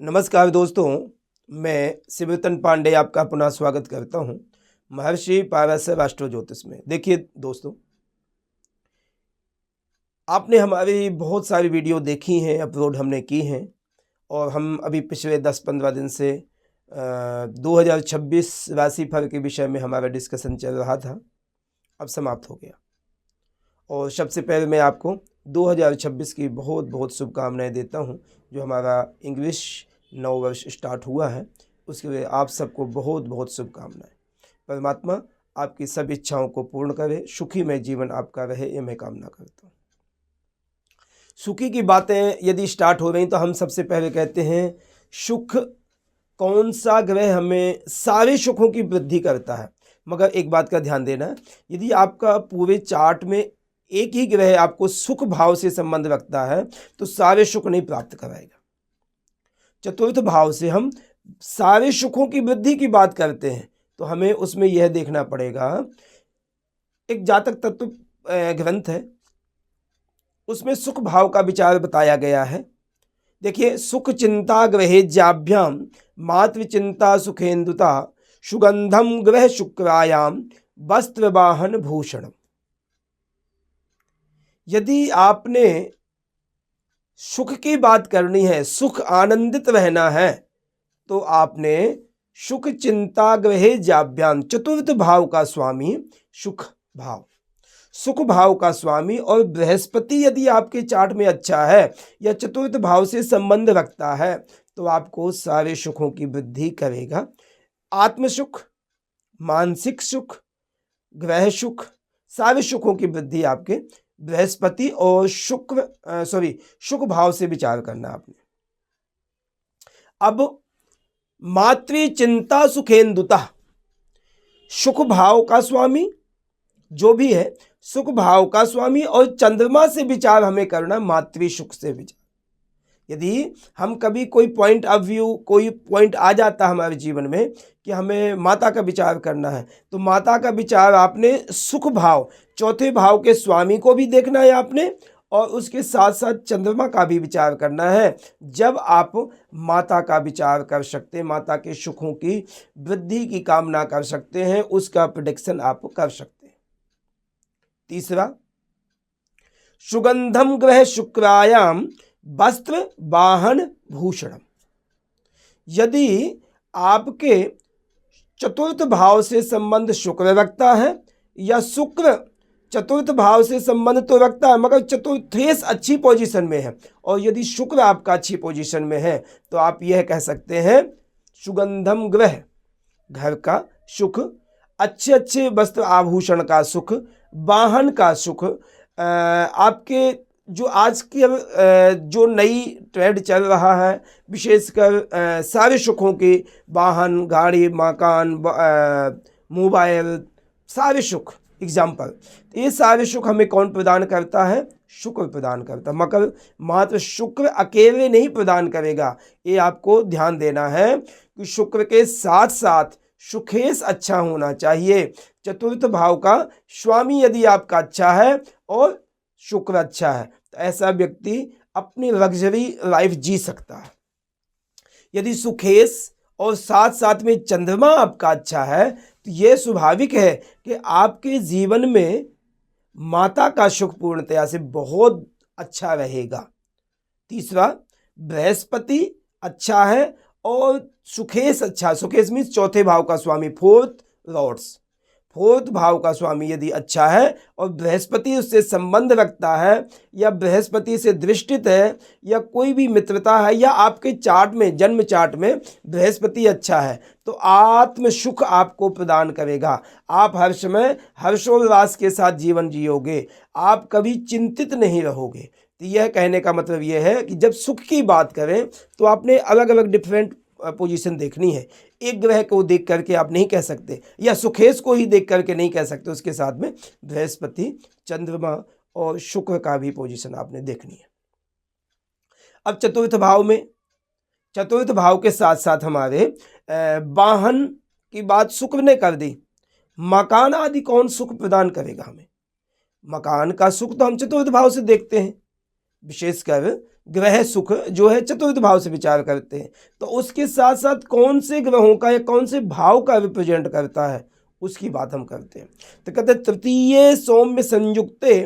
नमस्कार दोस्तों, मैं शिवरतन पांडे आपका पुनः स्वागत करता हूं महर्षि पारस एस्ट्रो ज्योतिष में। देखिए दोस्तों, आपने हमारी बहुत सारी वीडियो देखी हैं, अपलोड हमने की हैं और हम अभी पिछले 10-15 दिन से 2026 राशिफल के विषय में हमारा डिस्कशन चल रहा था, अब समाप्त हो गया। और सबसे पहले मैं आपको 2026 की बहुत बहुत शुभकामनाएं देता हूं। जो हमारा इंग्लिश नववर्ष स्टार्ट हुआ है उसके लिए आप सबको बहुत बहुत शुभकामनाएं। परमात्मा आपकी सब इच्छाओं को पूर्ण करे, सुखी में जीवन आपका रहे, ये मैं कामना करता हूँ। सुखी की बातें यदि स्टार्ट हो रही तो हम सबसे पहले कहते हैं सुख कौन सा ग्रह हमें सारे सुखों की वृद्धि करता है। मगर एक बात का ध्यान देना, यदि आपका पूरे चार्ट में एक ही ग्रह आपको सुख भाव से संबंध रखता है तो सारे सुख नहीं प्राप्त कराएगा। चतुर्थ भाव से हम सारे सुखों की वृद्धि की बात करते हैं तो हमें उसमें यह देखना पड़ेगा। एक जातक तत्व ग्रंथ है, उसमें सुख भाव का विचार बताया गया है। देखिए, सुख चिंता ग्रहे ज्याभ्याम मातृ चिंता सुखेन्दुता सुगंधम ग्रह शुक्रायाम वस्त्र वाहन भूषणम। यदि आपने सुख की बात करनी है, सुख आनंदित रहना है, तो आपने सुख चिंता ग्रहे ज्याभ्याम, चतुर्थ भाव का स्वामी सुख भाव, सुख भाव का स्वामी और बृहस्पति यदि आपके चार्ट में अच्छा है या चतुर्थ भाव से संबंध रखता है तो आपको सारे सुखों की वृद्धि करेगा। आत्म सुख, मानसिक सुख, ग्रह सुख, सारे सुखों की वृद्धि आपके बृहस्पति और सुख भाव से विचार करना आपने। अब मातृ चिंता सुखेन्दुता, सुख भाव का स्वामी जो भी है, सुख भाव का स्वामी और चंद्रमा से विचार हमें करना, मातृ सुख से विचार। यदि हम कभी कोई पॉइंट ऑफ व्यू, कोई पॉइंट आ जाता है हमारे जीवन में कि हमें माता का विचार करना है तो माता का विचार आपने सुख भाव, चौथे भाव के स्वामी को भी देखना है आपने और उसके साथ साथ चंद्रमा का भी विचार करना है। जब आप माता का विचार कर सकते हैं, माता के सुखों की वृद्धि की कामना कर सकते हैं, उसका प्रेडिक्शन आप कर सकते हैं। तीसरा, सुगंधम ग्रह शुक्रायाम वस्त्र वाहन भूषणम। यदि आपके चतुर्थ भाव से संबंध शुक्र रखता है या शुक्र चतुर्थ भाव से संबंध तो रखता है मगर चतुर्थेश अच्छी पोजीशन में है और यदि शुक्र आपका अच्छी पोजीशन में है तो आप यह कह सकते हैं सुगंधम ग्रह, घर का सुख, अच्छे अच्छे वस्त्र आभूषण का सुख, वाहन का सुख, आपके जो आज की जो नई ट्रेंड चल रहा है विशेषकर सारे सुखों के, वाहन, गाड़ी, मकान, मोबाइल, सारे सुख एग्जाम्पल, ये सारे सुख हमें कौन प्रदान करता है? शुक्र प्रदान करता है। मगर मात्र शुक्र अकेले नहीं प्रदान करेगा, ये आपको ध्यान देना है कि शुक्र के साथ साथ सुखेश अच्छा होना चाहिए। चतुर्थ भाव का स्वामी यदि आपका अच्छा है और शुक्र अच्छा है तो ऐसा व्यक्ति अपनी लग्जरी लाइफ जी सकता है। यदि सुखेश और साथ साथ में चंद्रमा आपका अच्छा है तो यह स्वाभाविक है कि आपके जीवन में माता का सुख पूर्णतया से बहुत अच्छा रहेगा। तीसरा, बृहस्पति अच्छा है और सुखेश अच्छा, सुखेश मीन्स चौथे भाव का स्वामी, फोर्थ भाव का स्वामी यदि अच्छा है और बृहस्पति उससे संबंध रखता है या बृहस्पति से दृष्टित है या कोई भी मित्रता है या आपके चार्ट में, जन्म चार्ट में बृहस्पति अच्छा है तो आत्म सुख आपको प्रदान करेगा। आप हर समय हर्षोल्लास के साथ जीवन जियोगे, आप कभी चिंतित नहीं रहोगे। तो यह कहने का मतलब यह है कि जब सुख की बात करें तो आपने अलग अलग डिफरेंट पोजीशन देखनी है। एक ग्रह को देख करके आप नहीं कह सकते या सुखेश को ही देख करके नहीं कह सकते, उसके साथ में बृहस्पति, चंद्रमा और शुक्र का भी पोजीशन आपने देखनी है। अब चतुर्थ भाव में, चतुर्थ भाव के साथ साथ हमारे वाहन की बात शुक्र ने कर दी। मकान आदि कौन सुख प्रदान करेगा हमें? मकान का सुख तो हम चतुर्थ भाव से देखते हैं, विशेषकर ग्रह सुख जो है चतुर्थ भाव से विचार करते हैं, तो उसके साथ साथ कौन से ग्रहों का या कौन से भाव का रिप्रेजेंट करता है उसकी बात हम करते हैं। तो कहते हैं तृतीय सौम्य संयुक्ते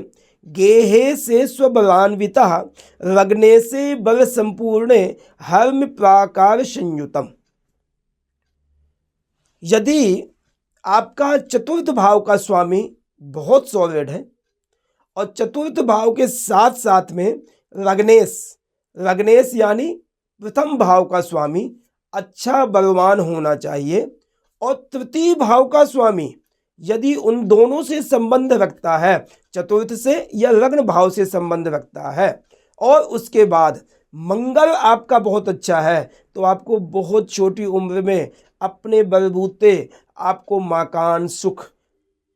गेहे से स्वबलान्विता लग्ने से बल संपूर्ण हर्म प्राकार संयुतम। यदि आपका चतुर्थ भाव का स्वामी बहुत सॉलिड है और चतुर्थ भाव के साथ साथ में लग्नेश यानी प्रथम भाव का स्वामी अच्छा बलवान होना चाहिए, और तृतीय भाव का स्वामी यदि उन दोनों से संबंध रखता है, चतुर्थ से या लग्न भाव से संबंध रखता है, और उसके बाद मंगल आपका बहुत अच्छा है, तो आपको बहुत छोटी उम्र में अपने बलबूते आपको मकान सुख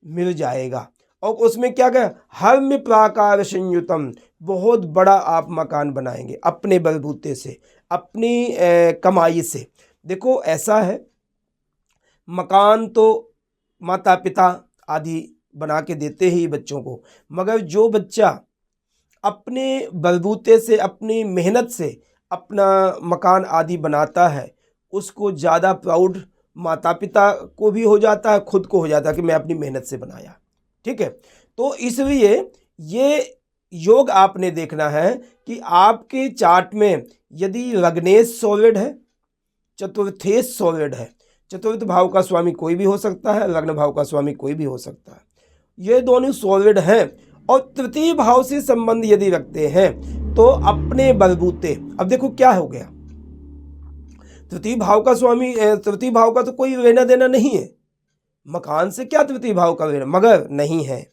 मिल जाएगा। और उसमें क्या कहें, हर्म प्राकार संयुतम, बहुत बड़ा आप मकान बनाएंगे अपने बलबूते से, अपनी कमाई से। देखो ऐसा है, मकान तो माता पिता आदि बना के देते ही बच्चों को, मगर जो बच्चा अपने बलबूते से अपनी मेहनत से अपना मकान आदि बनाता है, उसको ज़्यादा प्राउड माता पिता को भी हो जाता है, खुद को हो जाता है कि मैं अपनी मेहनत से बनाया। ठीक है, तो इसलिए ये योग आपने देखना है कि आपके चार्ट में यदि लग्नेश सॉलिड है, चतुर्थेश सॉलिड है, चतुर्थ भाव का स्वामी कोई भी हो सकता है, लग्न भाव का स्वामी कोई भी हो सकता है, ये दोनों सॉलिड हैं और तृतीय भाव से संबंध यदि रखते हैं तो अपने बलबूते, अब देखो क्या हो गया, तृतीय भाव का स्वामी, तृतीय भाव का तो कोई लेना देना नहीं है, मकान से क्या तृतीय भाव का लेना, मगर नहीं है,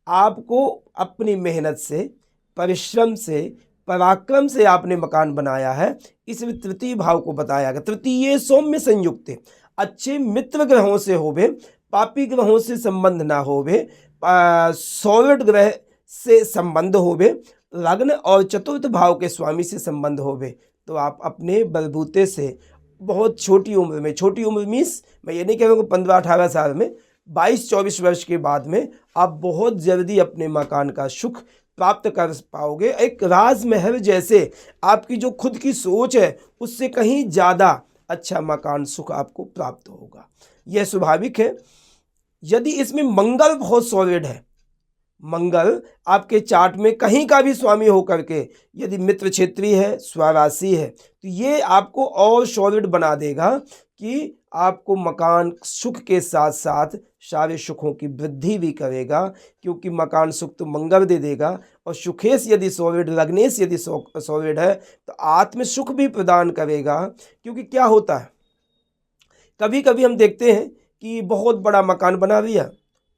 आपको अपनी मेहनत से, परिश्रम से, पराक्रम से आपने मकान बनाया है, इसमें तृतीय भाव को बताया गया। तृतीय सौम्य संयुक्त, अच्छे मित्र ग्रहों से होवे, पापी ग्रहों से संबंध ना होवे, सॉलिड ग्रह से संबंध होवे, लग्न और चतुर्थ भाव के स्वामी से संबंध होवे, तो आप अपने बलबूते से बहुत छोटी उम्र में, छोटी उम्र मीन्स मैं ये नहीं कह रहा हूँ 15-18 साल में, 22-24 वर्ष के बाद में आप बहुत जल्दी अपने मकान का सुख प्राप्त कर पाओगे। एक राजमहल जैसे आपकी जो खुद की सोच है उससे कहीं ज़्यादा अच्छा मकान सुख आपको प्राप्त होगा, यह स्वाभाविक है। यदि इसमें मंगल बहुत सॉलिड है, मंगल आपके चार्ट में कहीं का भी स्वामी होकर के यदि मित्र क्षेत्रीय है, स्वराशि है, तो ये आपको और सॉलिड बना देगा कि आपको मकान सुख के साथ साथ सारे सुखों की वृद्धि भी करेगा, क्योंकि मकान सुख तो मंगल दे देगा, और सुखेश यदि सॉलिड, लग्नेश यदि सॉलिड है तो आत्म सुख भी प्रदान करेगा। क्योंकि क्या होता है, कभी कभी हम देखते हैं कि बहुत बड़ा मकान बना लिया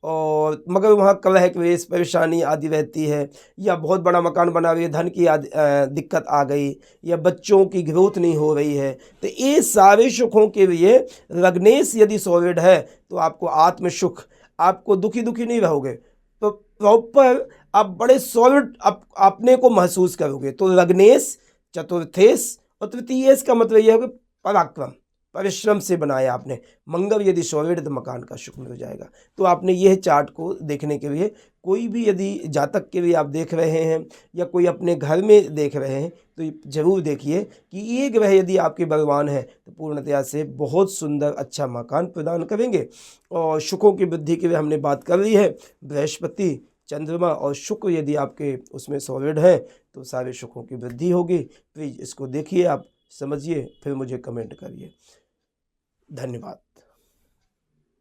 और मगर वहाँ कलह क्लेश परेशानी आदि रहती है, या बहुत बड़ा मकान बना रही है, धन की दिक्कत आ गई, या बच्चों की ग्रोथ नहीं हो रही है, तो ये सारे सुखों के लिए लग्नेश यदि सॉलिड है तो आपको आत्म सुख, आपको दुखी नहीं रहोगे, तो प्रॉपर आप बड़े सॉलिड अपने को महसूस करोगे। तो लग्नेश, चतुर्थेश और तृतीयेश का मतलब यह है कि पराक्रम, परिश्रम से बनाया आपने। मंगल यदि सॉलिड तो मकान का सुख मिल जाएगा। तो आपने यह चार्ट को देखने के लिए, कोई भी यदि जातक के लिए आप देख रहे हैं या कोई अपने घर में देख रहे हैं तो जरूर देखिए कि ये ग्रह यदि आपके बलवान है तो पूर्णतया से बहुत सुंदर अच्छा मकान प्रदान करेंगे। और सुखों की वृद्धि के लिए हमने बात कर ली है, बृहस्पति, चंद्रमा और शुक्र यदि आपके उसमें सॉलिड है तो सारे सुखों की वृद्धि होगी। प्लीज़ इसको देखिए, आप समझिए, फिर मुझे कमेंट करिए। धन्यवाद।